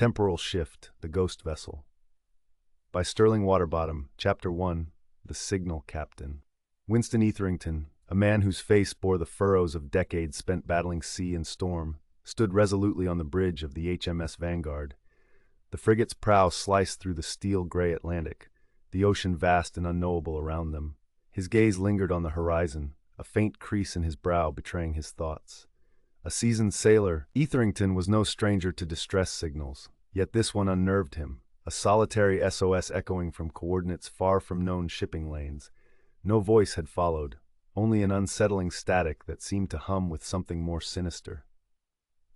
Temporal Shift, the Ghost Vessel. By Sterling Waterbottom, Chapter 1, The Signal Captain. Winston Etherington, a man whose face bore the furrows of decades spent battling sea and storm, stood resolutely on the bridge of the HMS Vanguard. The frigate's prow sliced through the steel-gray Atlantic, the ocean vast and unknowable around them. His gaze lingered on the horizon, a faint crease in his brow betraying his thoughts. A seasoned sailor, Etherington was no stranger to distress signals, yet this one unnerved him, a solitary SOS echoing from coordinates far from known shipping lanes. No voice had followed, only an unsettling static that seemed to hum with something more sinister.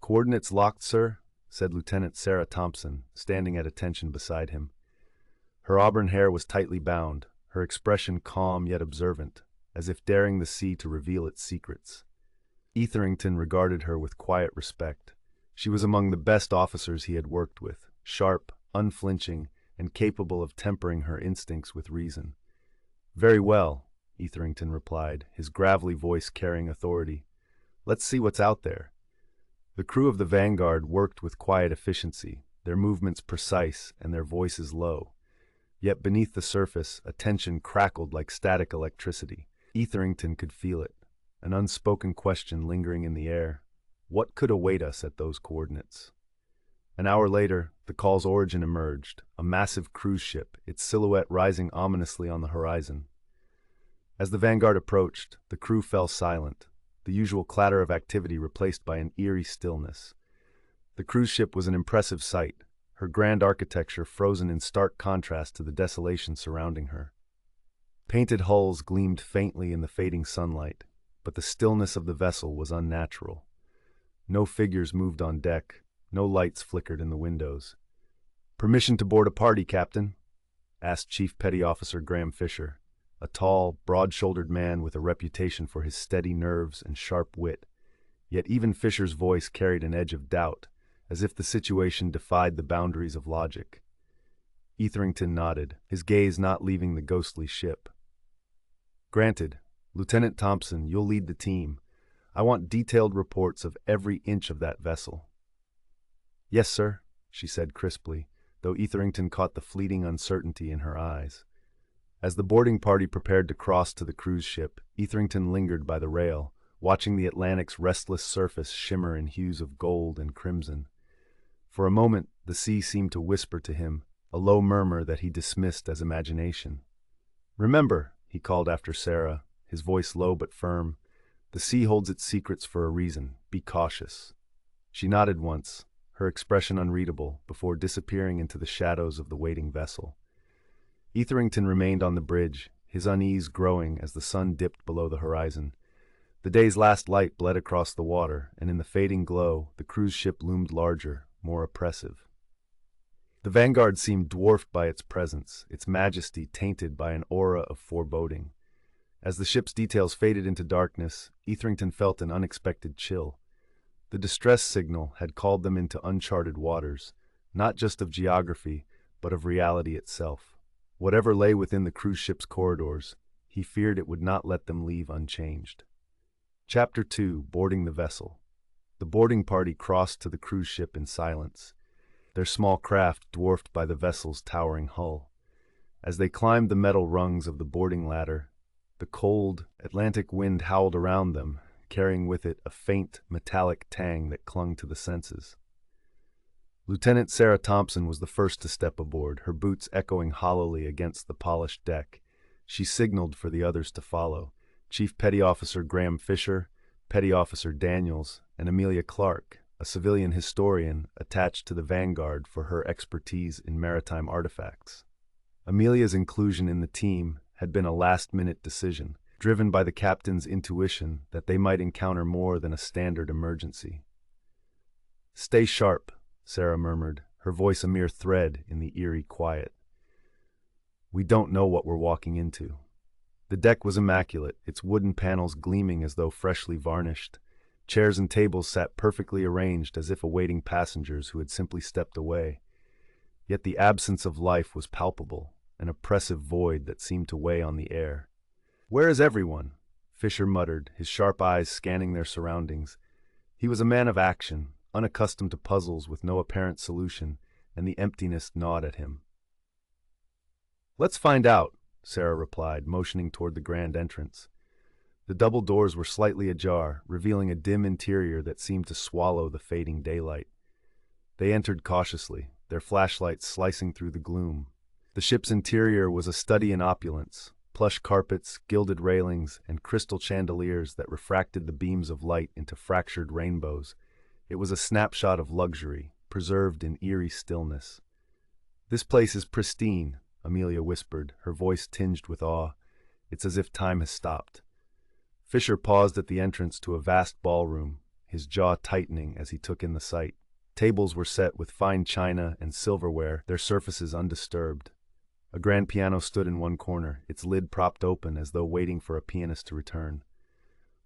"Coordinates locked, sir," said Lieutenant Sarah Thompson, standing at attention beside him. Her auburn hair was tightly bound, her expression calm yet observant, as if daring the sea to reveal its secrets. Etherington regarded her with quiet respect. She was among the best officers he had worked with, sharp, unflinching, and capable of tempering her instincts with reason. "Very well," Etherington replied, his gravelly voice carrying authority. "Let's see what's out there." The crew of the Vanguard worked with quiet efficiency, their movements precise and their voices low. Yet beneath the surface, a tension crackled like static electricity. Etherington could feel it, an unspoken question lingering in the air. What could await us at those coordinates? An hour later, the call's origin emerged, a massive cruise ship, its silhouette rising ominously on the horizon. As the Vanguard approached, the crew fell silent, the usual clatter of activity replaced by an eerie stillness. The cruise ship was an impressive sight, her grand architecture frozen in stark contrast to the desolation surrounding her. Painted hulls gleamed faintly in the fading sunlight, but the stillness of the vessel was unnatural. No figures moved on deck, no lights flickered in the windows. "Permission to board a party, Captain?" asked Chief Petty Officer Graham Fisher, a tall, broad-shouldered man with a reputation for his steady nerves and sharp wit. Yet even Fisher's voice carried an edge of doubt, as if the situation defied the boundaries of logic. Etherington nodded, his gaze not leaving the ghostly ship. "Granted. Lieutenant Thompson, you'll lead the team. I want detailed reports of every inch of that vessel." "Yes, sir," she said crisply, though Etherington caught the fleeting uncertainty in her eyes. As the boarding party prepared to cross to the cruise ship, Etherington lingered by the rail, watching the Atlantic's restless surface shimmer in hues of gold and crimson. For a moment, the sea seemed to whisper to him, a low murmur that he dismissed as imagination. "Remember," he called after Sarah, his voice low but firm, "the sea holds its secrets for a reason. Be cautious." She nodded once, her expression unreadable, before disappearing into the shadows of the waiting vessel. Etherington remained on the bridge, his unease growing as the sun dipped below the horizon. The day's last light bled across the water, and in the fading glow, the cruise ship loomed larger, more oppressive. The Vanguard seemed dwarfed by its presence, its majesty tainted by an aura of foreboding. As the ship's details faded into darkness, Etherington felt an unexpected chill. The distress signal had called them into uncharted waters, not just of geography, but of reality itself. Whatever lay within the cruise ship's corridors, he feared it would not let them leave unchanged. Chapter 2: Boarding the Vessel. The boarding party crossed to the cruise ship in silence, their small craft dwarfed by the vessel's towering hull. As they climbed the metal rungs of the boarding ladder, the cold, Atlantic wind howled around them, carrying with it a faint, metallic tang that clung to the senses. Lieutenant Sarah Thompson was the first to step aboard, her boots echoing hollowly against the polished deck. She signaled for the others to follow. Chief Petty Officer Graham Fisher, Petty Officer Daniels, and Amelia Clark, a civilian historian attached to the Vanguard for her expertise in maritime artifacts. Amelia's inclusion in the team had been a last-minute decision, driven by the captain's intuition that they might encounter more than a standard emergency. "Stay sharp," Sarah murmured, her voice a mere thread in the eerie quiet. "We don't know what we're walking into." The deck was immaculate, its wooden panels gleaming as though freshly varnished. Chairs and tables sat perfectly arranged as if awaiting passengers who had simply stepped away. Yet the absence of life was palpable, an oppressive void that seemed to weigh on the air. "Where is everyone?" Fisher muttered, his sharp eyes scanning their surroundings. He was a man of action, unaccustomed to puzzles with no apparent solution, and the emptiness gnawed at him. "Let's find out," Sarah replied, motioning toward the grand entrance. The double doors were slightly ajar, revealing a dim interior that seemed to swallow the fading daylight. They entered cautiously, their flashlights slicing through the gloom. The ship's interior was a study in opulence, plush carpets, gilded railings, and crystal chandeliers that refracted the beams of light into fractured rainbows. It was a snapshot of luxury, preserved in eerie stillness. "This place is pristine," Amelia whispered, her voice tinged with awe. "It's as if time has stopped." Fisher paused at the entrance to a vast ballroom, his jaw tightening as he took in the sight. Tables were set with fine china and silverware, their surfaces undisturbed. A grand piano stood in one corner, its lid propped open as though waiting for a pianist to return.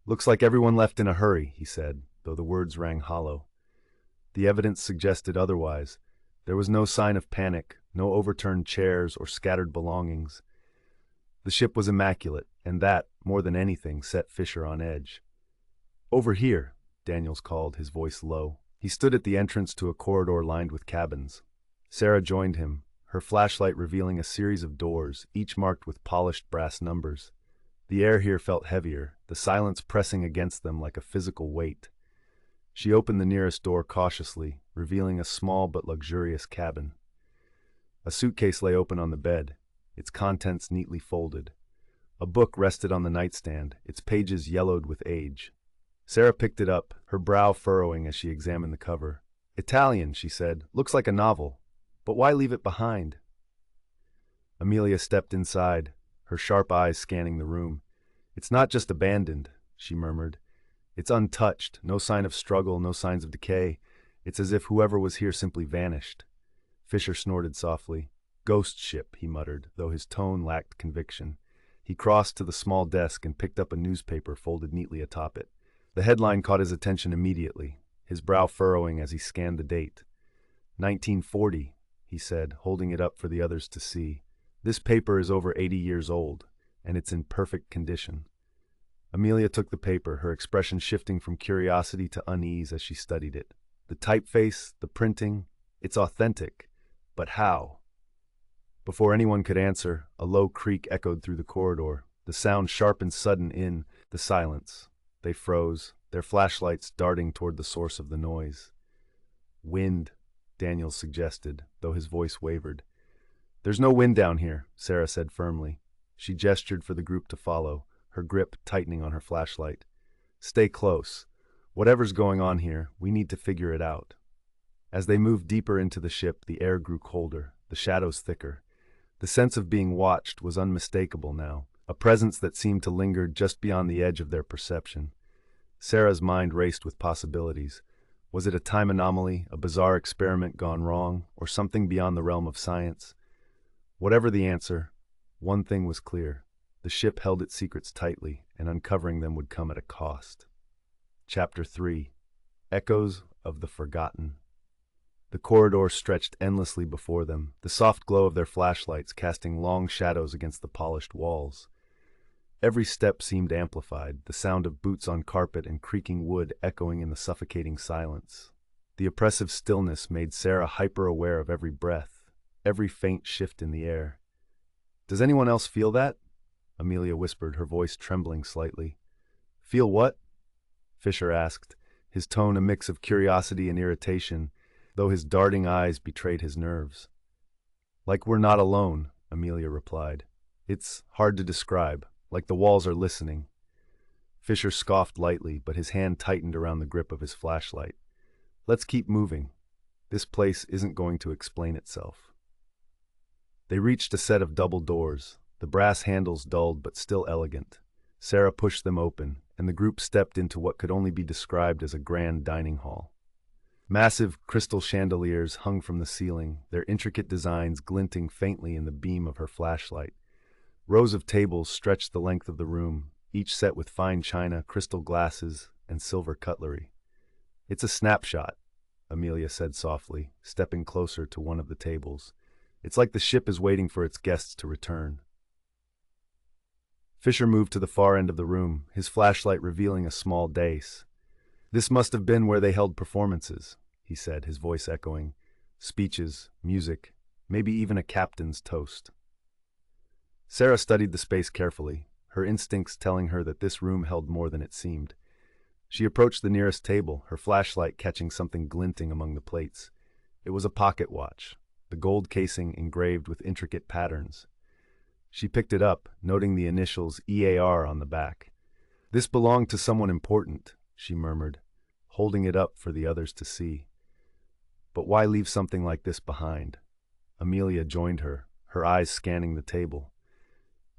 "Looks like everyone left in a hurry," he said, though the words rang hollow. The evidence suggested otherwise. There was no sign of panic, no overturned chairs or scattered belongings. The ship was immaculate, and that, more than anything, set Fisher on edge. "Over here," Daniels called, his voice low. He stood at the entrance to a corridor lined with cabins. Sarah joined him, her flashlight revealing a series of doors, each marked with polished brass numbers. The air here felt heavier, the silence pressing against them like a physical weight. She opened the nearest door cautiously, revealing a small but luxurious cabin. A suitcase lay open on the bed, its contents neatly folded. A book rested on the nightstand, its pages yellowed with age. Sarah picked it up, her brow furrowing as she examined the cover. "Italian," she said. "Looks like a novel. But why leave it behind?" Amelia stepped inside, her sharp eyes scanning the room. "It's not just abandoned," she murmured. "It's untouched, no sign of struggle, no signs of decay. It's as if whoever was here simply vanished." Fisher snorted softly. "Ghost ship," he muttered, though his tone lacked conviction. He crossed to the small desk and picked up a newspaper folded neatly atop it. The headline caught his attention immediately, his brow furrowing as he scanned the date. 1940, he said, holding it up for the others to see. "This paper is over 80 years old, and it's in perfect condition." Amelia took the paper, her expression shifting from curiosity to unease as she studied it. The typeface, the printing, it's authentic. But how? Before anyone could answer, a low creak echoed through the corridor, the sound sharp and sudden in the silence. They froze, their flashlights darting toward the source of the noise. "Wind," Daniels suggested, though his voice wavered. "There's no wind down here," Sarah said firmly. She gestured for the group to follow, her grip tightening on her flashlight. "Stay close. Whatever's going on here, we need to figure it out." As they moved deeper into the ship, the air grew colder, the shadows thicker. The sense of being watched was unmistakable now, a presence that seemed to linger just beyond the edge of their perception. Sarah's mind raced with possibilities. Was it a time anomaly, a bizarre experiment gone wrong, or something beyond the realm of science? Whatever the answer, one thing was clear. The ship held its secrets tightly, and uncovering them would come at a cost. Chapter 3. Echoes of the Forgotten. The corridor stretched endlessly before them, the soft glow of their flashlights casting long shadows against the polished walls. Every step seemed amplified, the sound of boots on carpet and creaking wood echoing in the suffocating silence. The oppressive stillness made Sarah hyper-aware of every breath, every faint shift in the air. "Does anyone else feel that?" Amelia whispered, her voice trembling slightly. "Feel what?" Fisher asked, his tone a mix of curiosity and irritation, though his darting eyes betrayed his nerves. "Like we're not alone," Amelia replied. "It's hard to describe, like the walls are listening." Fisher scoffed lightly, but his hand tightened around the grip of his flashlight. "Let's keep moving. This place isn't going to explain itself." They reached a set of double doors, the brass handles dulled but still elegant. Sarah pushed them open, and the group stepped into what could only be described as a grand dining hall. Massive crystal chandeliers hung from the ceiling, their intricate designs glinting faintly in the beam of her flashlight. Rows of tables stretched the length of the room, each set with fine china, crystal glasses, and silver cutlery. "It's a snapshot," Amelia said softly, stepping closer to one of the tables. "It's like the ship is waiting for its guests to return." Fisher moved to the far end of the room, his flashlight revealing a small dais. "This must have been where they held performances," he said, his voice echoing. speeches, music, maybe even a captain's toast. Sarah studied the space carefully, her instincts telling her that this room held more than it seemed. She approached the nearest table, her flashlight catching something glinting among the plates. It was a pocket watch, the gold casing engraved with intricate patterns. She picked it up, noting the initials EAR on the back. "This belonged to someone important," she murmured, holding it up for the others to see. But why leave something like this behind? Amelia joined her, her eyes scanning the table.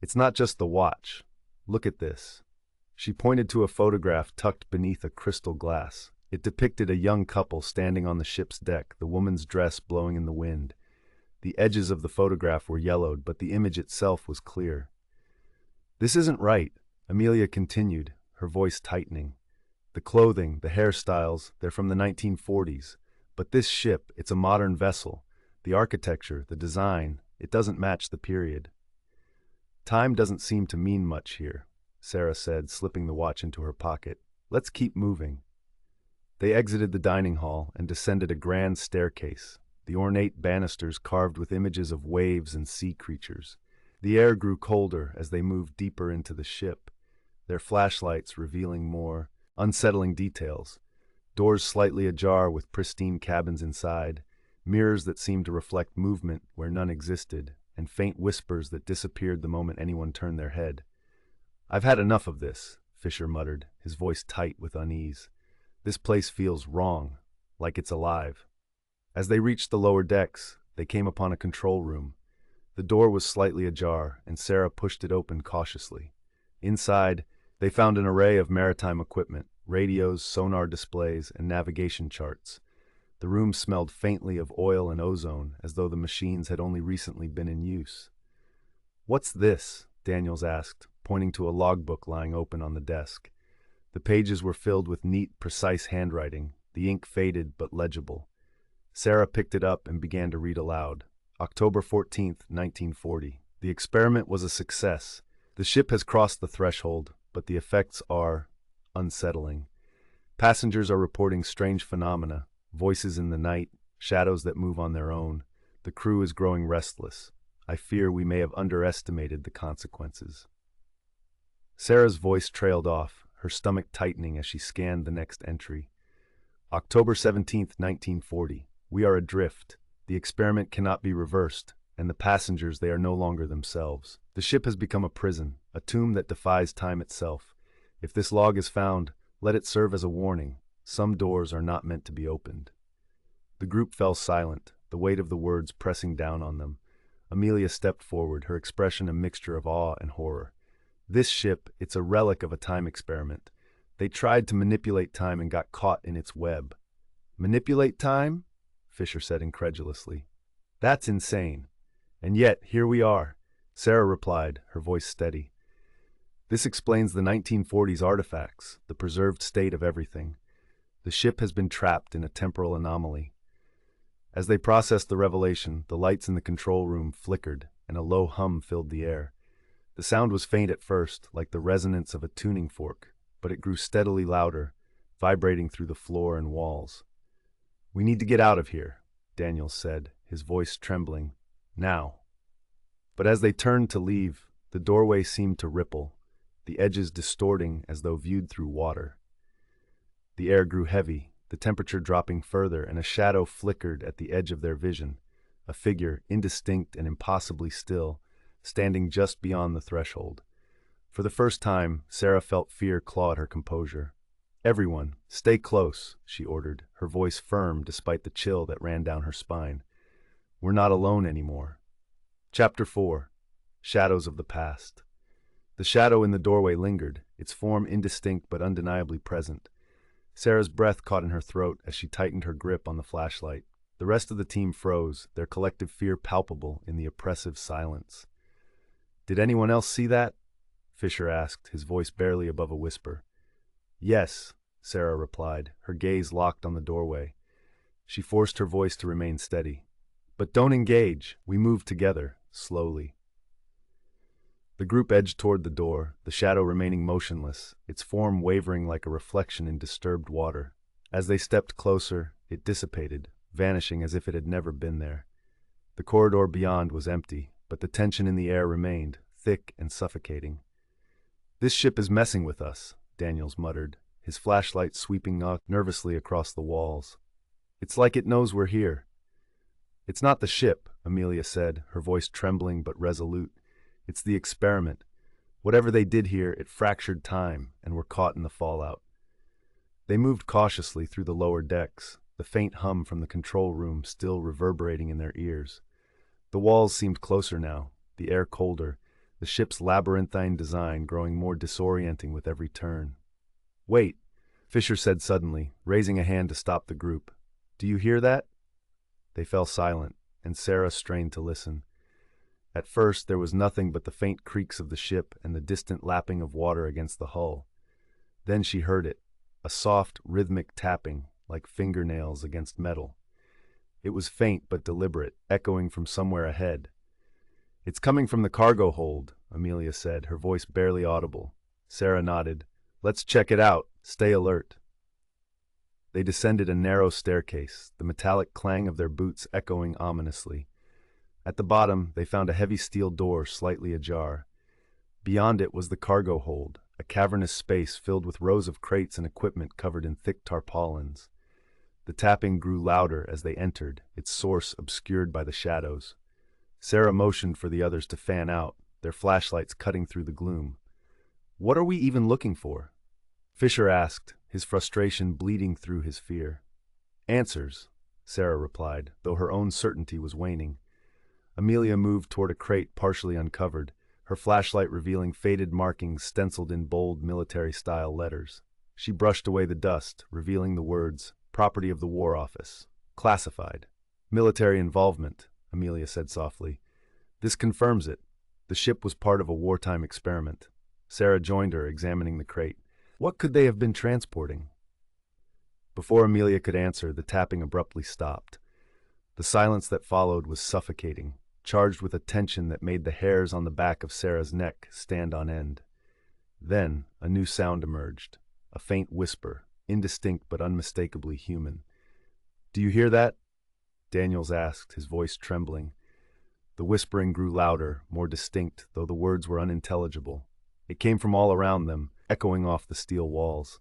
"It's not just the watch. Look at this." She pointed to a photograph tucked beneath a crystal glass. It depicted a young couple standing on the ship's deck, the woman's dress blowing in the wind. The edges of the photograph were yellowed, but the image itself was clear. "This isn't right," Amelia continued, her voice tightening. "The clothing, the hairstyles, they're from the 1940s. But this ship, it's a modern vessel. The architecture, the design, it doesn't match the period." "Time doesn't seem to mean much here," Sarah said, slipping the watch into her pocket. "Let's keep moving." They exited the dining hall and descended a grand staircase, the ornate banisters carved with images of waves and sea creatures. The air grew colder as they moved deeper into the ship, their flashlights revealing more unsettling details. Doors slightly ajar with pristine cabins inside, mirrors that seemed to reflect movement where none existed, and faint whispers that disappeared the moment anyone turned their head. "I've had enough of this," Fisher muttered, his voice tight with unease. "This place feels wrong, like it's alive." As they reached the lower decks, they came upon a control room. The door was slightly ajar, and Sarah pushed it open cautiously. Inside, they found an array of maritime equipment, radios, sonar displays, and navigation charts. The room smelled faintly of oil and ozone, as though the machines had only recently been in use. "What's this?" Daniels asked, pointing to a logbook lying open on the desk. The pages were filled with neat, precise handwriting, the ink faded but legible. Sarah picked it up and began to read aloud. October 14th, 1940. "The experiment was a success. The ship has crossed the threshold, but the effects are unsettling. Passengers are reporting strange phenomena, voices in the night, shadows that move on their own. The crew is growing restless. I fear we may have underestimated the consequences." Sarah's voice trailed off, her stomach tightening as she scanned the next entry. October 17th, 1940. "We are adrift. The experiment cannot be reversed, and the passengers, they are no longer themselves. The ship has become a prison, a tomb that defies time itself. If this log is found, let it serve as a warning. Some doors are not meant to be opened." The group fell silent, the weight of the words pressing down on them. Amelia stepped forward, her expression a mixture of awe and horror. "This ship, it's a relic of a time experiment. They tried to manipulate time and got caught in its web." "Manipulate time?" Fisher said incredulously. "That's insane. And yet, here we are," Sarah replied, her voice steady. "This explains the 1940s artifacts, the preserved state of everything. The ship has been trapped in a temporal anomaly." As they processed the revelation, the lights in the control room flickered, and a low hum filled the air. The sound was faint at first, like the resonance of a tuning fork, but it grew steadily louder, vibrating through the floor and walls. "We need to get out of here," Daniels said, his voice trembling. "Now." But as they turned to leave, the doorway seemed to ripple, the edges distorting as though viewed through water. The air grew heavy, the temperature dropping further, and a shadow flickered at the edge of their vision, a figure, indistinct and impossibly still, standing just beyond the threshold. For the first time, Sarah felt fear claw at her composure. "Everyone, stay close," she ordered, her voice firm despite the chill that ran down her spine. "We're not alone anymore." Chapter 4. Shadows of the Past. The shadow in the doorway lingered, its form indistinct but undeniably present. Sarah's breath caught in her throat as she tightened her grip on the flashlight. The rest of the team froze, their collective fear palpable in the oppressive silence. "Did anyone else see that?" Fisher asked, his voice barely above a whisper. "Yes," Sarah replied, her gaze locked on the doorway. She forced her voice to remain steady. "But don't engage. We move together, slowly." The group edged toward the door, the shadow remaining motionless, its form wavering like a reflection in disturbed water. As they stepped closer, it dissipated, vanishing as if it had never been there. The corridor beyond was empty, but the tension in the air remained, thick and suffocating. "This ship is messing with us," Daniels muttered, his flashlight sweeping nervously across the walls. "It's like it knows we're here." "It's not the ship," Amelia said, her voice trembling but resolute. "It's the experiment. Whatever they did here, it fractured time, and we're caught in the fallout." They moved cautiously through the lower decks, the faint hum from the control room still reverberating in their ears. The walls seemed closer now, the air colder, the ship's labyrinthine design growing more disorienting with every turn. "Wait," Fisher said suddenly, raising a hand to stop the group. "Do you hear that?" They fell silent, and Sarah strained to listen. At first there was nothing but the faint creaks of the ship and the distant lapping of water against the hull. Then she heard it, a soft, rhythmic tapping, like fingernails against metal. It was faint but deliberate, echoing from somewhere ahead. "It's coming from the cargo hold," Amelia said, her voice barely audible. Sarah nodded. "Let's check it out. Stay alert." They descended a narrow staircase, the metallic clang of their boots echoing ominously. At the bottom, they found a heavy steel door slightly ajar. Beyond it was the cargo hold, a cavernous space filled with rows of crates and equipment covered in thick tarpaulins. The tapping grew louder as they entered, its source obscured by the shadows. Sarah motioned for the others to fan out, their flashlights cutting through the gloom. "What are we even looking for?" Fisher asked, his frustration bleeding through his fear. "Answers," Sarah replied, though her own certainty was waning. Amelia moved toward a crate partially uncovered, her flashlight revealing faded markings stenciled in bold military-style letters. She brushed away the dust, revealing the words, "Property of the War Office. Classified. Military involvement," Amelia said softly. "This confirms it. The ship was part of a wartime experiment." Sarah joined her, examining the crate. "What could they have been transporting?" Before Amelia could answer, the tapping abruptly stopped. The silence that followed was suffocating, charged with a tension that made the hairs on the back of Sarah's neck stand on end. Then a new sound emerged, a faint whisper, indistinct but unmistakably human. "Do you hear that?" Daniels asked, his voice trembling. The whispering grew louder, more distinct, though the words were unintelligible. It came from all around them, echoing off the steel walls.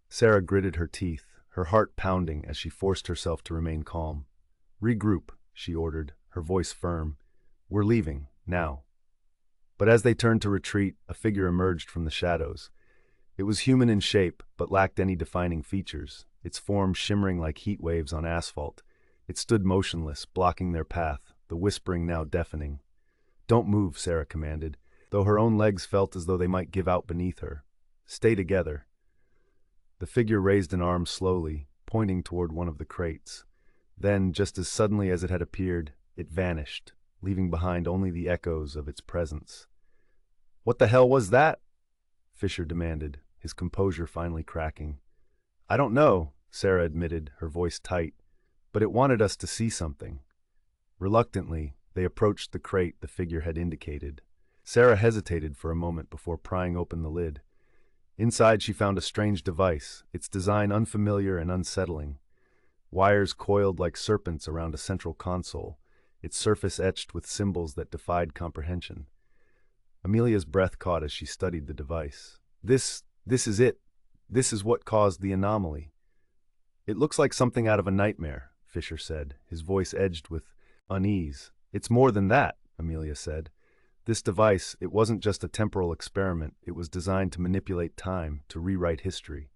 Sarah gritted her teeth, her heart pounding as she forced herself to remain calm. "Regroup," she ordered, her voice firm. "We're leaving, now." But as they turned to retreat, a figure emerged from the shadows. It was human in shape, but lacked any defining features, its form shimmering like heat waves on asphalt. It stood motionless, blocking their path, the whispering now deafening. "Don't move," Sarah commanded, though her own legs felt as though they might give out beneath her. "Stay together." The figure raised an arm slowly, pointing toward one of the crates. Then, just as suddenly as it had appeared, it vanished, leaving behind only the echoes of its presence. "What the hell was that?" Fisher demanded, his composure finally cracking. "I don't know," Sarah admitted, her voice tight, "but it wanted us to see something." Reluctantly, they approached the crate the figure had indicated. Sarah hesitated for a moment before prying open the lid. Inside she found a strange device, its design unfamiliar and unsettling. Wires coiled like serpents around a central console, its surface etched with symbols that defied comprehension. Amelia's breath caught as she studied the device. This is it. This is what caused the anomaly." "It looks like something out of a nightmare," Fisher said, his voice edged with unease. "It's more than that," Amelia said. "This device, it wasn't just a temporal experiment. It was designed to manipulate time, to rewrite history."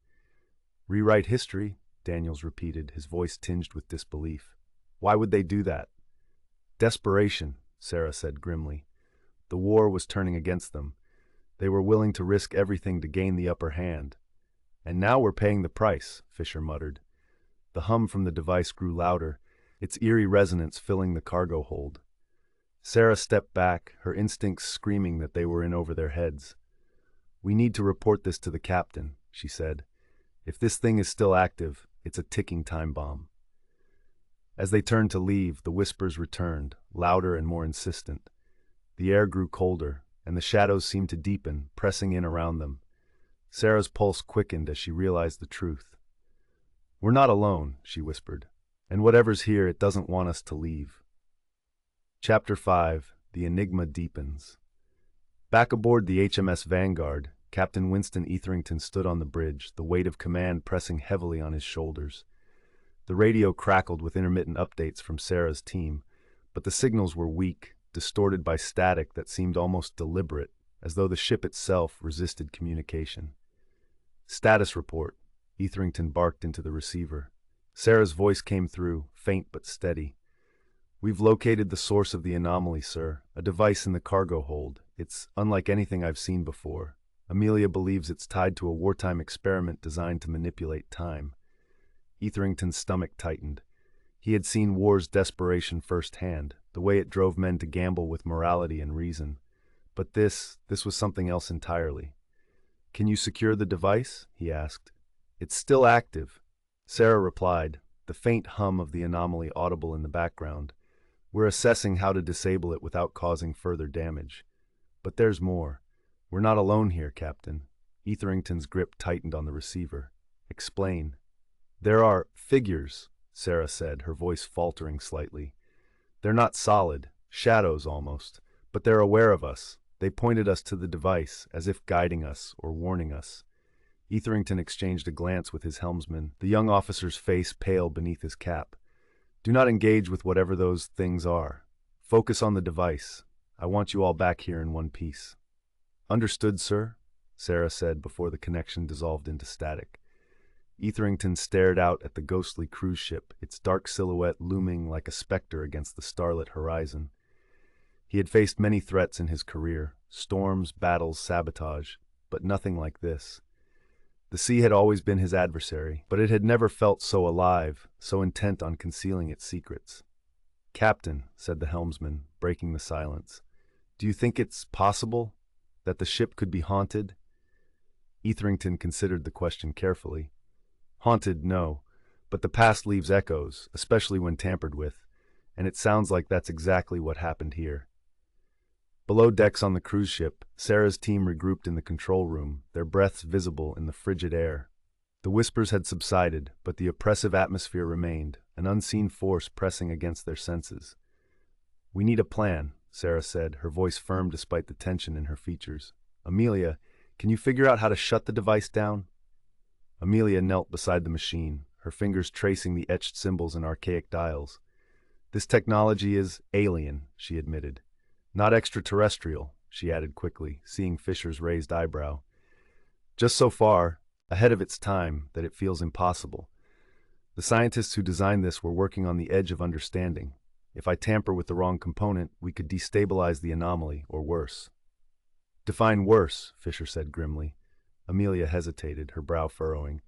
"Rewrite history?" Daniels repeated, his voice tinged with disbelief. "Why would they do that?" "Desperation," Sarah said grimly. The war was turning against them. They were willing to risk everything to gain the upper hand. "And now we're paying the price," Fisher muttered. The hum from the device grew louder, its eerie resonance filling the cargo hold. Sarah stepped back, her instincts screaming that they were in over their heads. "We need to report this to the captain," she said. "If this thing is still active, it's a ticking time bomb." As they turned to leave, the whispers returned, louder and more insistent. The air grew colder, and the shadows seemed to deepen, pressing in around them. Sarah's pulse quickened as she realized the truth. "We're not alone," she whispered. And whatever's here, it doesn't want us to leave. Chapter 5. The Enigma Deepens. Back aboard the HMS Vanguard, Captain Winston Etherington stood on the bridge, the weight of command pressing heavily on his shoulders. The radio crackled with intermittent updates from Sarah's team, but the signals were weak, distorted by static that seemed almost deliberate, as though the ship itself resisted communication. "Status report," Etherington barked into the receiver. Sarah's voice came through, faint but steady. "We've located the source of the anomaly, sir. A device in the cargo hold. It's unlike anything I've seen before. Amelia believes it's tied to a wartime experiment designed to manipulate time." Etherington's stomach tightened. He had seen war's desperation firsthand, the way it drove men to gamble with morality and reason. But this was something else entirely. "Can you secure the device?" he asked. "It's still active," Sarah replied, the faint hum of the anomaly audible in the background. "We're assessing how to disable it without causing further damage. But there's more. We're not alone here, Captain." Etherington's grip tightened on the receiver. "Explain." "There are figures," Sarah said, her voice faltering slightly. "They're not solid, shadows almost, but they're aware of us. They pointed us to the device, as if guiding us or warning us." Etherington exchanged a glance with his helmsman, the young officer's face pale beneath his cap. "Do not engage with whatever those things are. Focus on the device. I want you all back here in one piece." "Understood, sir," Sarah said before the connection dissolved into static. Etherington stared out at the ghostly cruise ship, its dark silhouette looming like a specter against the starlit horizon. He had faced many threats in his career, storms, battles, sabotage, but nothing like this. The sea had always been his adversary, but it had never felt so alive, so intent on concealing its secrets. "Captain," said the helmsman, breaking the silence, "do you think it's possible that the ship could be haunted?" Etherington considered the question carefully. "Haunted, no, but the past leaves echoes, especially when tampered with, and it sounds like that's exactly what happened here." Below decks on the cruise ship, Sarah's team regrouped in the control room, their breaths visible in the frigid air. The whispers had subsided, but the oppressive atmosphere remained, an unseen force pressing against their senses. "We need a plan," Sarah said, her voice firm despite the tension in her features. "Amelia, can you figure out how to shut the device down?" Amelia knelt beside the machine, her fingers tracing the etched symbols and archaic dials. "This technology is alien," she admitted. "Not extraterrestrial," she added quickly, seeing Fisher's raised eyebrow. "Just so far, ahead of its time, that it feels impossible. The scientists who designed this were working on the edge of understanding. If I tamper with the wrong component, we could destabilize the anomaly, or worse." "Define worse," Fisher said grimly. Amelia hesitated, her brow furrowing.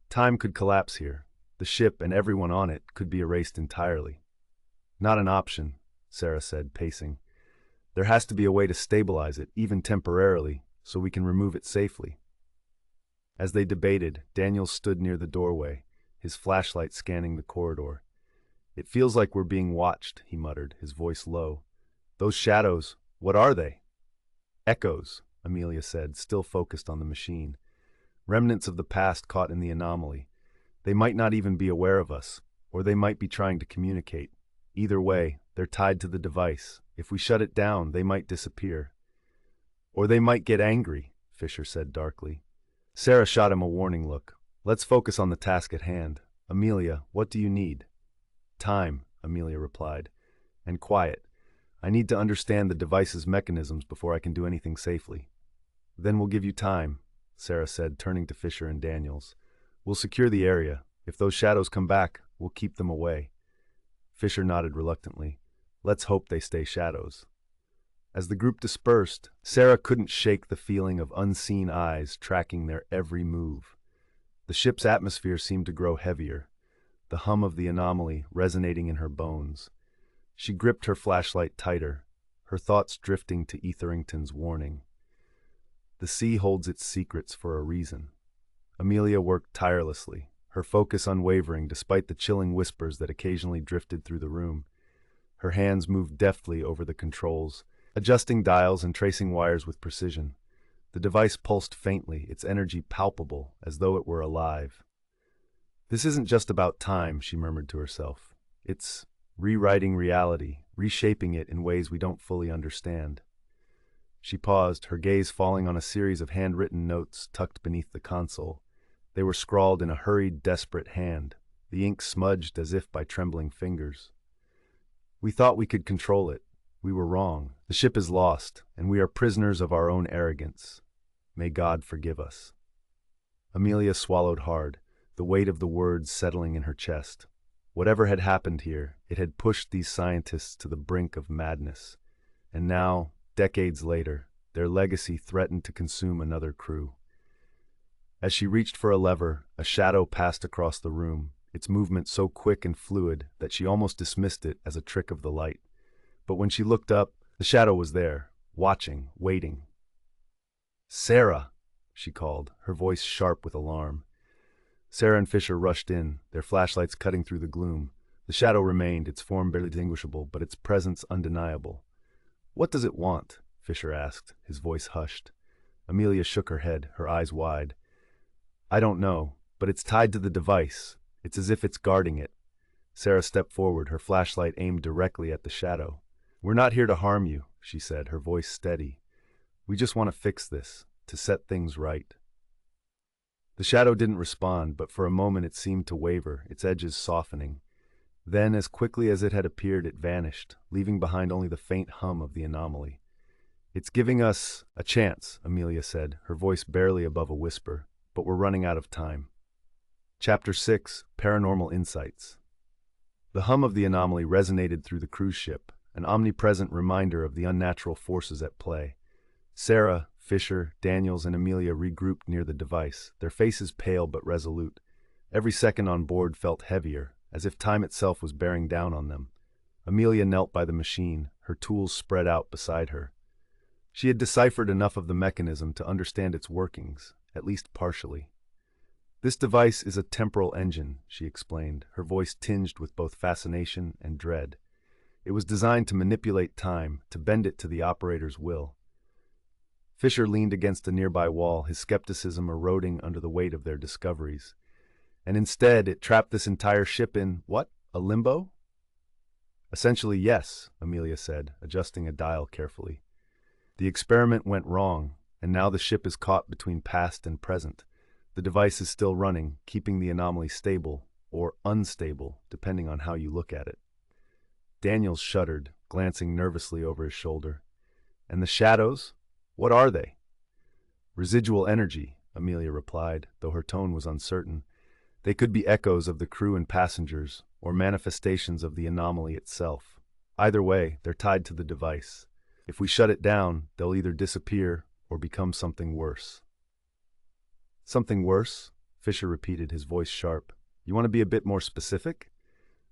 "Time could collapse here. The ship and everyone on it could be erased entirely." "Not an option," Sarah said, pacing. "There has to be a way to stabilize it, even temporarily, so we can remove it safely." As they debated, Daniel stood near the doorway, his flashlight scanning the corridor. "It feels like we're being watched," he muttered, his voice low. "Those shadows, what are they?" "Echoes," Amelia said, still focused on the machine. "Remnants of the past caught in the anomaly. They might not even be aware of us, or they might be trying to communicate. Either way, they're tied to the device. If we shut it down, they might disappear." "Or they might get angry," Fisher said darkly. Sarah shot him a warning look. "Let's focus on the task at hand. Amelia, what do you need?" "Time," Amelia replied. "And quiet. I need to understand the device's mechanisms before I can do anything safely." "Then we'll give you time," Sarah said, turning to Fisher and Daniels. "We'll secure the area. If those shadows come back, we'll keep them away." Fisher nodded reluctantly. "Let's hope they stay shadows." As the group dispersed, Sarah couldn't shake the feeling of unseen eyes tracking their every move. The ship's atmosphere seemed to grow heavier, the hum of the anomaly resonating in her bones. She gripped her flashlight tighter, her thoughts drifting to Etherington's warning. The sea holds its secrets for a reason. Amelia worked tirelessly, her focus unwavering despite the chilling whispers that occasionally drifted through the room. Her hands moved deftly over the controls, adjusting dials and tracing wires with precision. The device pulsed faintly, its energy palpable, as though it were alive. This isn't just about time, she murmured to herself. It's rewriting reality, reshaping it in ways we don't fully understand. She paused, her gaze falling on a series of handwritten notes tucked beneath the console. They were scrawled in a hurried, desperate hand, the ink smudged as if by trembling fingers. We thought we could control it. We were wrong. The ship is lost, and we are prisoners of our own arrogance. May God forgive us. Amelia swallowed hard, the weight of the words settling in her chest. Whatever had happened here, it had pushed these scientists to the brink of madness. And now, decades later, their legacy threatened to consume another crew. As she reached for a lever, a shadow passed across the room, its movement so quick and fluid that she almost dismissed it as a trick of the light. But when she looked up, the shadow was there, watching, waiting. "Sarah!" she called, her voice sharp with alarm. Sarah and Fisher rushed in, their flashlights cutting through the gloom. The shadow remained, its form barely distinguishable, but its presence undeniable. "What does it want?" Fisher asked, his voice hushed. Amelia shook her head, her eyes wide. "I don't know, but it's tied to the device. It's as if it's guarding it." Sarah stepped forward, her flashlight aimed directly at the shadow. "We're not here to harm you," she said, her voice steady. "We just want to fix this, to set things right." The shadow didn't respond, but for a moment it seemed to waver, its edges softening. Then, as quickly as it had appeared, it vanished, leaving behind only the faint hum of the anomaly. "It's giving us a chance," Amelia said, her voice barely above a whisper, "but we're running out of time." Chapter 6, Paranormal Insights. The hum of the anomaly resonated through the cruise ship, an omnipresent reminder of the unnatural forces at play. Sarah, Fisher, Daniels, and Amelia regrouped near the device, their faces pale but resolute. Every second on board felt heavier, as if time itself was bearing down on them. Amelia knelt by the machine, her tools spread out beside her. She had deciphered enough of the mechanism to understand its workings, at least partially. "This device is a temporal engine," she explained, her voice tinged with both fascination and dread. "It was designed to manipulate time, to bend it to the operator's will." Fisher leaned against a nearby wall, his skepticism eroding under the weight of their discoveries. "And instead, it trapped this entire ship in, what, a limbo?" "Essentially, yes," Amelia said, adjusting a dial carefully. "The experiment went wrong, and now the ship is caught between past and present. The device is still running, keeping the anomaly stable, or unstable, depending on how you look at it." Daniels shuddered, glancing nervously over his shoulder. "And the shadows? What are they?" "Residual energy," Amelia replied, though her tone was uncertain. "They could be echoes of the crew and passengers, or manifestations of the anomaly itself. Either way, they're tied to the device. If we shut it down, they'll either disappear or become something worse." "Something worse?" Fisher repeated, his voice sharp. "You want to be a bit more specific?"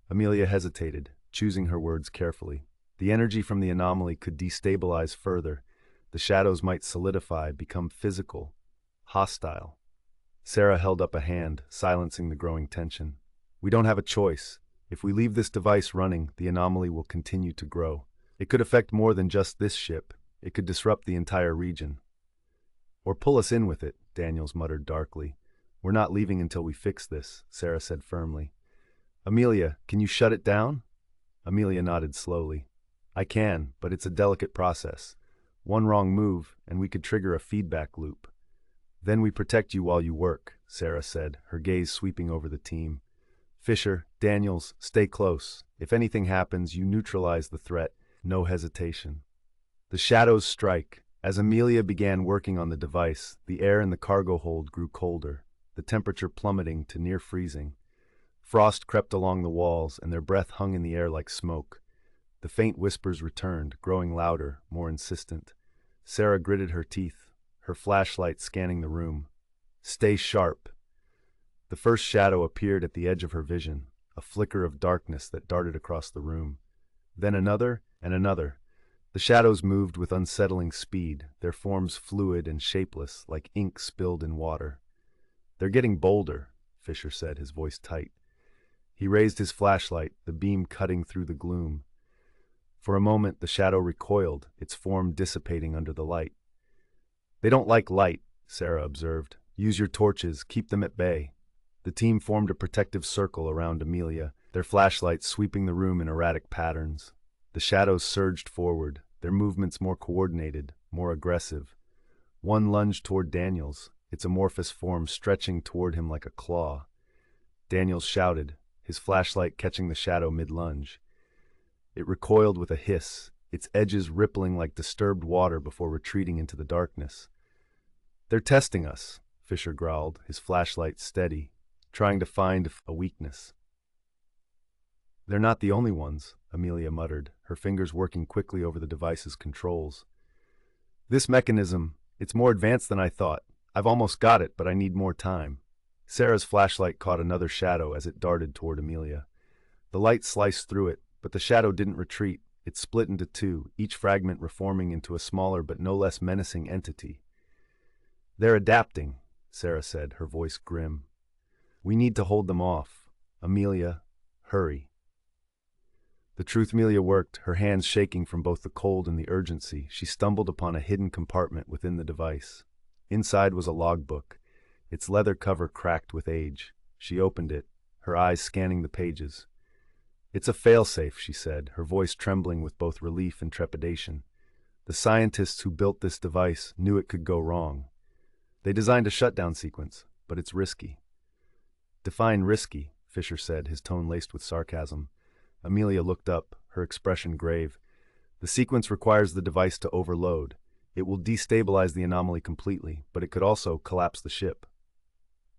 Amelia hesitated, choosing her words carefully. The energy from the anomaly could destabilize further. The shadows might solidify, become physical, hostile. Sarah held up a hand, silencing the growing tension. "We don't have a choice. If we leave this device running, the anomaly will continue to grow. It could affect more than just this ship. It could disrupt the entire region." "Or pull us in with it," Daniels muttered darkly. "We're not leaving until we fix this," Sarah said firmly. "Amelia, can you shut it down?" Amelia nodded slowly. "I can, but it's a delicate process. One wrong move, and we could trigger a feedback loop." "Then we protect you while you work," Sarah said, her gaze sweeping over the team. "Fisher, Daniels, stay close. If anything happens, you neutralize the threat. No hesitation." The shadows strike. As Amelia began working on the device, the air in the cargo hold grew colder, the temperature plummeting to near freezing. Frost crept along the walls, and their breath hung in the air like smoke. The faint whispers returned, growing louder, more insistent. Sarah gritted her teeth, her flashlight scanning the room. "Stay sharp." The first shadow appeared at the edge of her vision, a flicker of darkness that darted across the room. Then another, and another. The shadows moved with unsettling speed, their forms fluid and shapeless, like ink spilled in water. "They're getting bolder," Fisher said, his voice tight. He raised his flashlight, the beam cutting through the gloom. For a moment, the shadow recoiled, its form dissipating under the light. "They don't like light," Sarah observed. "Use your torches, keep them at bay." The team formed a protective circle around Amelia, their flashlights sweeping the room in erratic patterns. The shadows surged forward, their movements more coordinated, more aggressive. One lunged toward Daniels, its amorphous form stretching toward him like a claw. Daniels shouted, his flashlight catching the shadow mid-lunge. It recoiled with a hiss, its edges rippling like disturbed water before retreating into the darkness. "They're testing us," Fisher growled, his flashlight steady, trying to find a weakness. "They're not the only ones," Amelia muttered, her fingers working quickly over the device's controls. "This mechanism, it's more advanced than I thought. I've almost got it, but I need more time." Sarah's flashlight caught another shadow as it darted toward Amelia. The light sliced through it, but the shadow didn't retreat. It split into two, each fragment reforming into a smaller but no less menacing entity. "They're adapting," Sarah said, her voice grim. "We need to hold them off. Amelia, hurry." The truth Amelia worked, her hands shaking from both the cold and the urgency. She stumbled upon a hidden compartment within the device. Inside was a logbook, its leather cover cracked with age. She opened it, her eyes scanning the pages. "It's a failsafe," she said, her voice trembling with both relief and trepidation. "The scientists who built this device knew it could go wrong. They designed a shutdown sequence, but it's risky." "Define risky," Fisher said, his tone laced with sarcasm. Amelia looked up, her expression grave. "The sequence requires the device to overload. It will destabilize the anomaly completely, but it could also collapse the ship."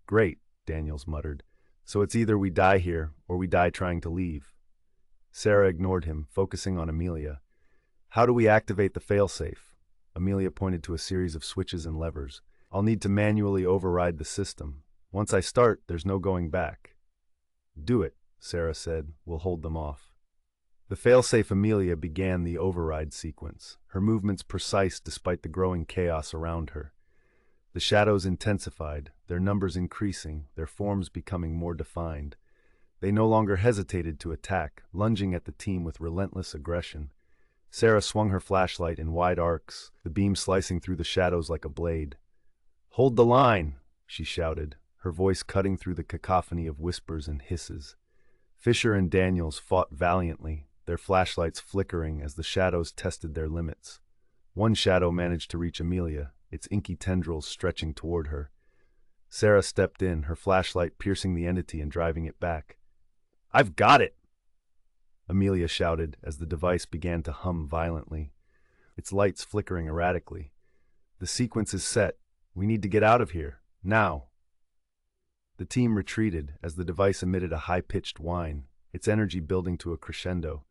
"Great," Daniels muttered. "So it's either we die here, or we die trying to leave." Sarah ignored him, focusing on Amelia. "How do we activate the failsafe?" Amelia pointed to a series of switches and levers. "I'll need to manually override the system. Once I start, there's no going back." "Do it," Sarah said. "We'll hold them off." The failsafe Amelia began the override sequence, her movements precise despite the growing chaos around her. The shadows intensified, their numbers increasing, their forms becoming more defined. They no longer hesitated to attack, lunging at the team with relentless aggression. Sarah swung her flashlight in wide arcs, the beam slicing through the shadows like a blade. "Hold the line!" she shouted, her voice cutting through the cacophony of whispers and hisses. Fisher and Daniels fought valiantly, their flashlights flickering as the shadows tested their limits. One shadow managed to reach Amelia, its inky tendrils stretching toward her. Sarah stepped in, her flashlight piercing the entity and driving it back. "I've got it!" Amelia shouted as the device began to hum violently, its lights flickering erratically. "The sequence is set. We need to get out of here. Now." The team retreated as the device emitted a high-pitched whine, its energy building to a crescendo.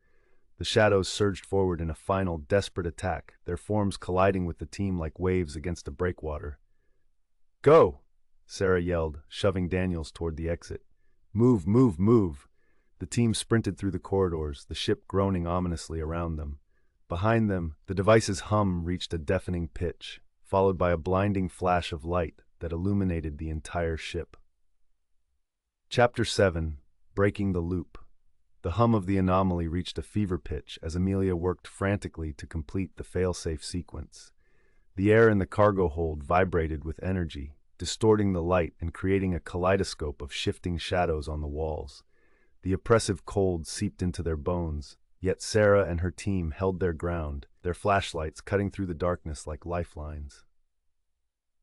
The shadows surged forward in a final, desperate attack, their forms colliding with the team like waves against a breakwater. "Go!" Sarah yelled, shoving Daniels toward the exit. "Move, move, move!" The team sprinted through the corridors, the ship groaning ominously around them. Behind them, the device's hum reached a deafening pitch, followed by a blinding flash of light that illuminated the entire ship. Chapter 7. Breaking the Loop. The hum of the anomaly reached a fever pitch as Amelia worked frantically to complete the failsafe sequence. The air in the cargo hold vibrated with energy, distorting the light and creating a kaleidoscope of shifting shadows on the walls. The oppressive cold seeped into their bones, yet Sarah and her team held their ground, their flashlights cutting through the darkness like lifelines.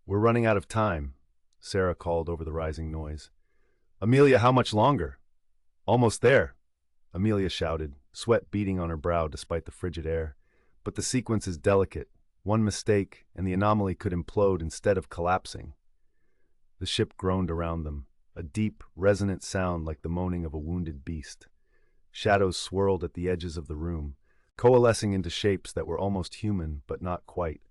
"We're running out of time," Sarah called over the rising noise. "Amelia, how much longer?" "Almost there," Amelia shouted, sweat beading on her brow despite the frigid air. "But the sequence is delicate. One mistake, and the anomaly could implode instead of collapsing." The ship groaned around them, a deep, resonant sound like the moaning of a wounded beast. Shadows swirled at the edges of the room, coalescing into shapes that were almost human, but not quite.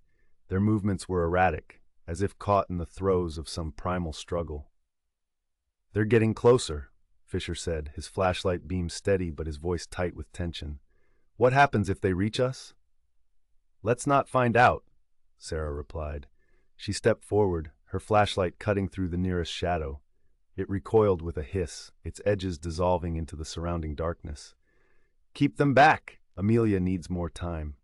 Their movements were erratic, as if caught in the throes of some primal struggle. "They're getting closer," Fisher said, his flashlight beam steady but his voice tight with tension. "What happens if they reach us?" "Let's not find out," Sarah replied. She stepped forward, her flashlight cutting through the nearest shadow. It recoiled with a hiss, its edges dissolving into the surrounding darkness. "Keep them back! Amelia needs more time."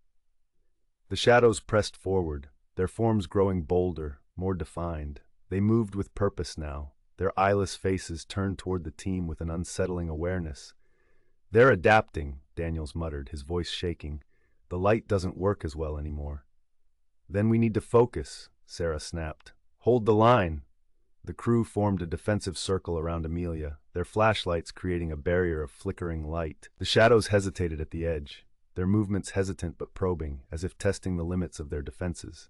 The shadows pressed forward, their forms growing bolder, more defined. They moved with purpose now, Their eyeless faces turned toward the team with an unsettling awareness. "They're adapting," Daniels muttered, his voice shaking. "The light doesn't work as well anymore." "Then we need to focus," Sarah snapped. "Hold the line." The crew formed a defensive circle around Amelia, their flashlights creating a barrier of flickering light. The shadows hesitated at the edge, their movements hesitant but probing, as if testing the limits of their defenses.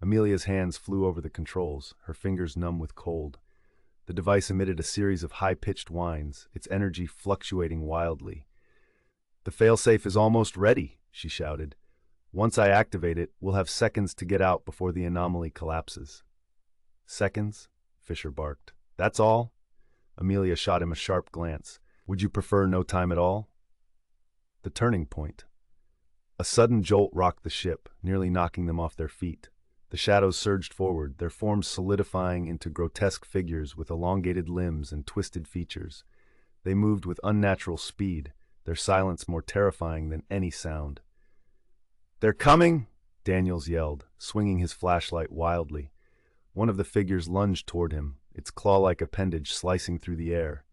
Amelia's hands flew over the controls, her fingers numb with cold. The device emitted a series of high-pitched whines, its energy fluctuating wildly. "The failsafe is almost ready," she shouted. "Once I activate it, we'll have seconds to get out before the anomaly collapses." "Seconds?" Fisher barked. "That's all?" Amelia shot him a sharp glance. "Would you prefer no time at all?" The turning point. A sudden jolt rocked the ship, nearly knocking them off their feet. The shadows surged forward, their forms solidifying into grotesque figures with elongated limbs and twisted features. They moved with unnatural speed, their silence more terrifying than any sound. "They're coming!" Daniels yelled, swinging his flashlight wildly. One of the figures lunged toward him, its claw-like appendage slicing through the air.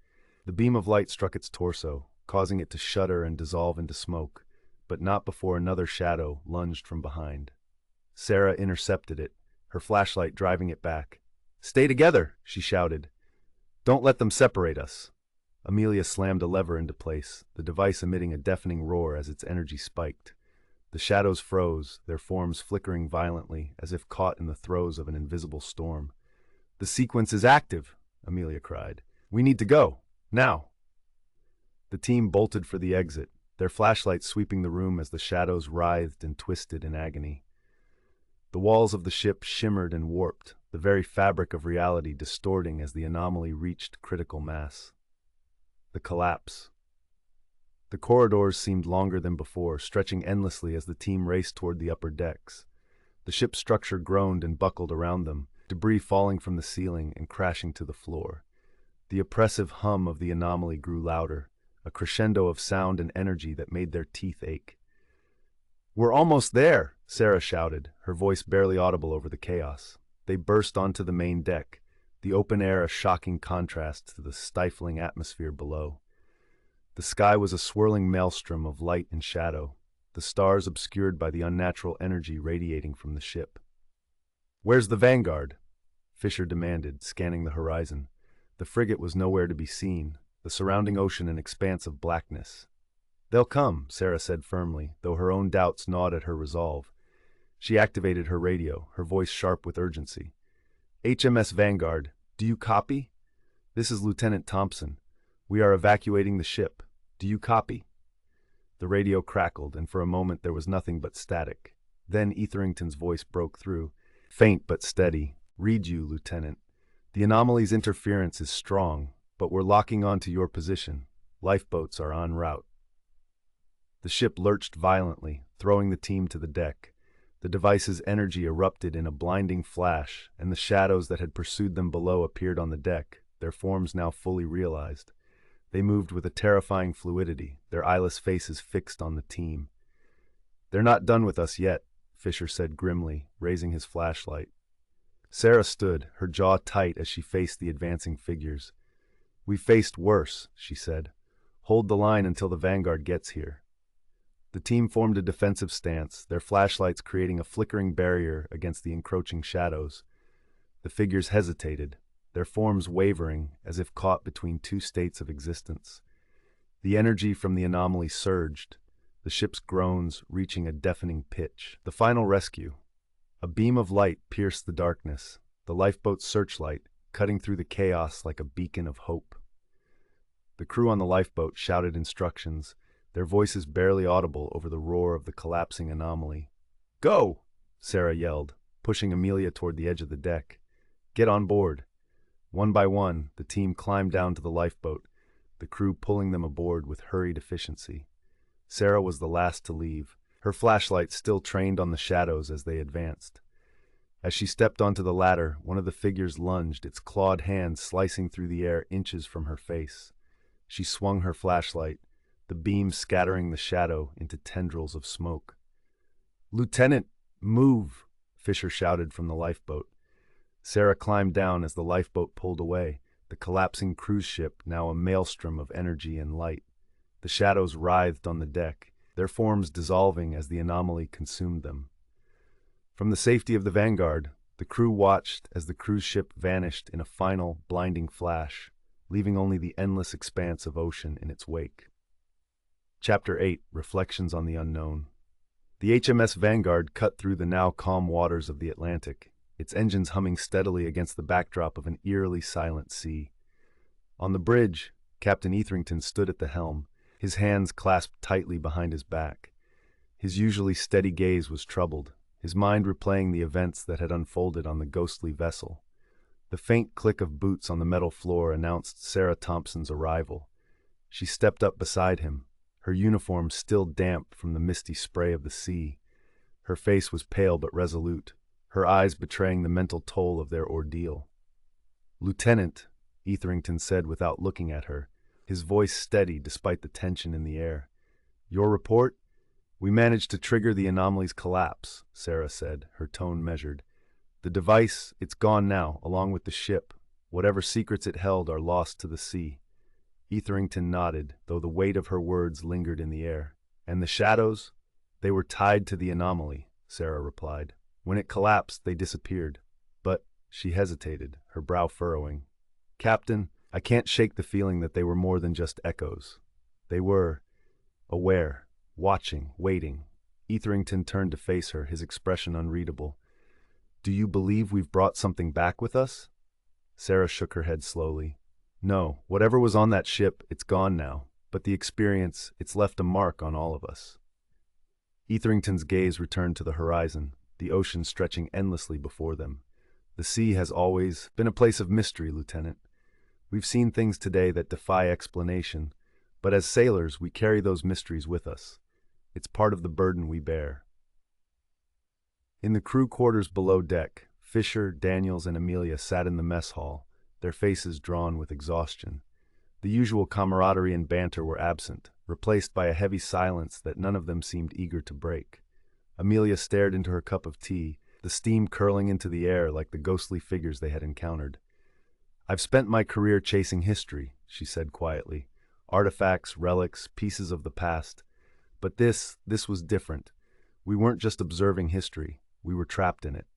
The beam of light struck its torso, causing it to shudder and dissolve into smoke, but not before another shadow lunged from behind. Sarah intercepted it, her flashlight driving it back. "Stay together!" she shouted. "Don't let them separate us." Amelia slammed a lever into place, the device emitting a deafening roar as its energy spiked. The shadows froze, their forms flickering violently, as if caught in the throes of an invisible storm. "The sequence is active!" Amelia cried. "We need to go! Now!" The team bolted for the exit, their flashlights sweeping the room as the shadows writhed and twisted in agony. The walls of the ship shimmered and warped, the very fabric of reality distorting as the anomaly reached critical mass. The collapse. The corridors seemed longer than before, stretching endlessly as the team raced toward the upper decks. The ship's structure groaned and buckled around them, debris falling from the ceiling and crashing to the floor. The oppressive hum of the anomaly grew louder, a crescendo of sound and energy that made their teeth ache. "We're almost there!" Sarah shouted, her voice barely audible over the chaos. They burst onto the main deck, the open air a shocking contrast to the stifling atmosphere below. The sky was a swirling maelstrom of light and shadow, the stars obscured by the unnatural energy radiating from the ship. "Where's the Vanguard?" Fisher demanded, scanning the horizon. The frigate was nowhere to be seen, the surrounding ocean an expanse of blackness. "They'll come," Sarah said firmly, though her own doubts gnawed at her resolve. She activated her radio, her voice sharp with urgency. "HMS Vanguard, do you copy? This is Lieutenant Thompson. We are evacuating the ship. Do you copy?" The radio crackled, and for a moment there was nothing but static. Then Etherington's voice broke through, faint but steady. "Read you, Lieutenant. The anomaly's interference is strong, but we're locking onto your position. Lifeboats are en route." The ship lurched violently, throwing the team to the deck. The device's energy erupted in a blinding flash, and the shadows that had pursued them below appeared on the deck, their forms now fully realized. They moved with a terrifying fluidity, their eyeless faces fixed on the team. "They're not done with us yet," Fisher said grimly, raising his flashlight. Sarah stood, her jaw tight as she faced the advancing figures. "We've faced worse," she said. "Hold the line until the Vanguard gets here." The team formed a defensive stance, their flashlights creating a flickering barrier against the encroaching shadows. The figures hesitated, their forms wavering as if caught between two states of existence. The energy from the anomaly surged, the ship's groans reaching a deafening pitch. The final rescue. A beam of light pierced the darkness, the lifeboat's searchlight, cutting through the chaos like a beacon of hope. The crew on the lifeboat shouted instructions, their voices barely audible over the roar of the collapsing anomaly. "Go!" Sarah yelled, pushing Amelia toward the edge of the deck. "Get on board." One by one, the team climbed down to the lifeboat, the crew pulling them aboard with hurried efficiency. Sarah was the last to leave, her flashlight still trained on the shadows as they advanced. As she stepped onto the ladder, one of the figures lunged, its clawed hand slicing through the air inches from her face. She swung her flashlight, the beam scattering the shadow into tendrils of smoke. "Lieutenant, move!" Fisher shouted from the lifeboat. Sarah climbed down as the lifeboat pulled away, the collapsing cruise ship now a maelstrom of energy and light. The shadows writhed on the deck, their forms dissolving as the anomaly consumed them. From the safety of the Vanguard, the crew watched as the cruise ship vanished in a final, blinding flash, leaving only the endless expanse of ocean in its wake. Chapter 8: Reflections on the Unknown. The HMS Vanguard cut through the now calm waters of the Atlantic, its engines humming steadily against the backdrop of an eerily silent sea. On the bridge, Captain Etherington stood at the helm, his hands clasped tightly behind his back. His usually steady gaze was troubled, his mind replaying the events that had unfolded on the ghostly vessel. The faint click of boots on the metal floor announced Sarah Thompson's arrival. She stepped up beside him, her uniform still damp from the misty spray of the sea. Her face was pale but resolute, her eyes betraying the mental toll of their ordeal. "Lieutenant," Etherington said without looking at her, his voice steady despite the tension in the air. "Your report?" "We managed to trigger the anomaly's collapse," Sarah said, her tone measured. "The device, it's gone now, along with the ship. Whatever secrets it held are lost to the sea." Etherington nodded, though the weight of her words lingered in the air. "And the shadows? They were tied to the anomaly," Sarah replied. "When it collapsed, they disappeared. But," she hesitated, her brow furrowing, "Captain, I can't shake the feeling that they were more than just echoes. They were aware, watching, waiting." Etherington turned to face her, his expression unreadable. "Do you believe we've brought something back with us?" Sarah shook her head slowly. "No, whatever was on that ship, it's gone now. But the experience, it's left a mark on all of us." Etherington's gaze returned to the horizon, the ocean stretching endlessly before them. "The sea has always been a place of mystery, Lieutenant. We've seen things today that defy explanation, but as sailors, we carry those mysteries with us. It's part of the burden we bear." In the crew quarters below deck, Fisher, Daniels, and Amelia sat in the mess hall, their faces drawn with exhaustion. The usual camaraderie and banter were absent, replaced by a heavy silence that none of them seemed eager to break. Amelia stared into her cup of tea, the steam curling into the air like the ghostly figures they had encountered. "I've spent my career chasing history," she said quietly. "Artifacts, relics, pieces of the past. But this was different. We weren't just observing history, we were trapped in it."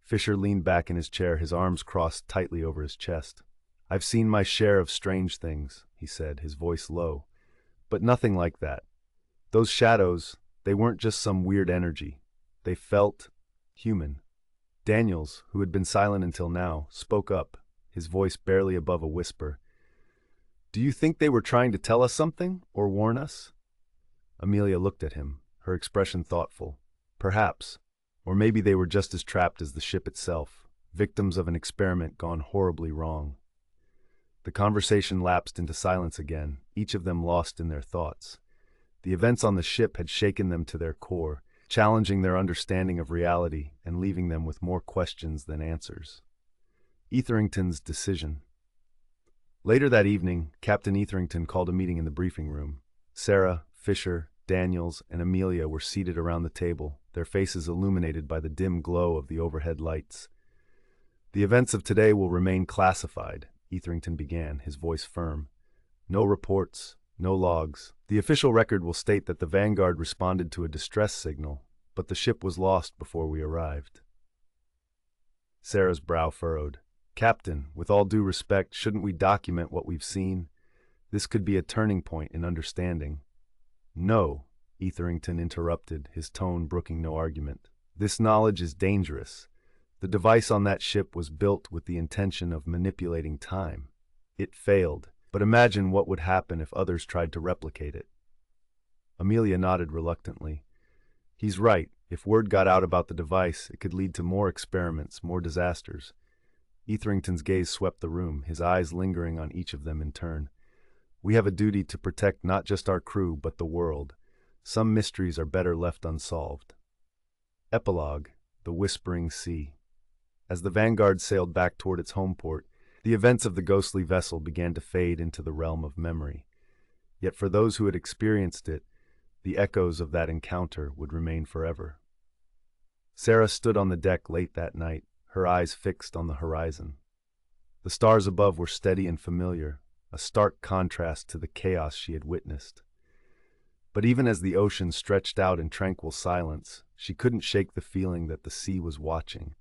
Fisher leaned back in his chair, his arms crossed tightly over his chest. "I've seen my share of strange things," he said, his voice low. "But nothing like that. Those shadows, they weren't just some weird energy. They felt human." Daniels, who had been silent until now, spoke up, his voice barely above a whisper. "Do you think they were trying to tell us something, or warn us?" Amelia looked at him, her expression thoughtful. "Perhaps. Or maybe they were just as trapped as the ship itself, victims of an experiment gone horribly wrong." The conversation lapsed into silence again, each of them lost in their thoughts. The events on the ship had shaken them to their core, challenging their understanding of reality and leaving them with more questions than answers. Etherington's decision. Later that evening, Captain Etherington called a meeting in the briefing room. Sarah, Fisher, Daniels, and Amelia were seated around the table, their faces illuminated by the dim glow of the overhead lights. "The events of today will remain classified," Etherington began, his voice firm. "No reports, no logs. The official record will state that the Vanguard responded to a distress signal, but the ship was lost before we arrived." Sarah's brow furrowed. "Captain, with all due respect, shouldn't we document what we've seen? This could be a turning point in understanding." "No," Etherington interrupted, his tone brooking no argument. "This knowledge is dangerous. The device on that ship was built with the intention of manipulating time. It failed, but imagine what would happen if others tried to replicate it." Amelia nodded reluctantly. "He's right. If word got out about the device, it could lead to more experiments, more disasters." Etherington's gaze swept the room, his eyes lingering on each of them in turn. "We have a duty to protect not just our crew, but the world. Some mysteries are better left unsolved." Epilogue: The Whispering Sea. As the Vanguard sailed back toward its home port, the events of the ghostly vessel began to fade into the realm of memory. Yet for those who had experienced it, the echoes of that encounter would remain forever. Sarah stood on the deck late that night, her eyes fixed on the horizon. The stars above were steady and familiar, a stark contrast to the chaos she had witnessed. But even as the ocean stretched out in tranquil silence, she couldn't shake the feeling that the sea was watching,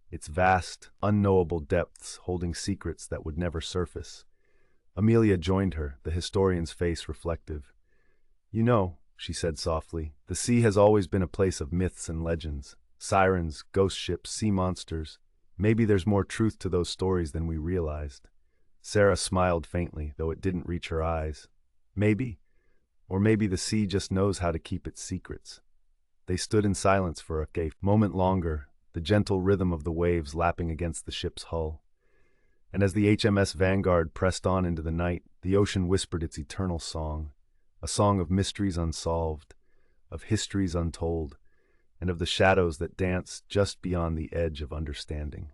its vast, unknowable depths holding secrets that would never surface. Amelia joined her, the historian's face reflective. "You know," she said softly, "the sea has always been a place of myths and legends. Sirens, ghost ships, sea monsters. Maybe there's more truth to those stories than we realized." Sarah smiled faintly, though it didn't reach her eyes. Maybe. Or maybe the sea just knows how to keep its secrets. They stood in silence for a moment longer, the gentle rhythm of the waves lapping against the ship's hull. And as the HMS Vanguard pressed on into the night, the ocean whispered its eternal song, a song of mysteries unsolved, of histories untold, and of the shadows that dance just beyond the edge of understanding.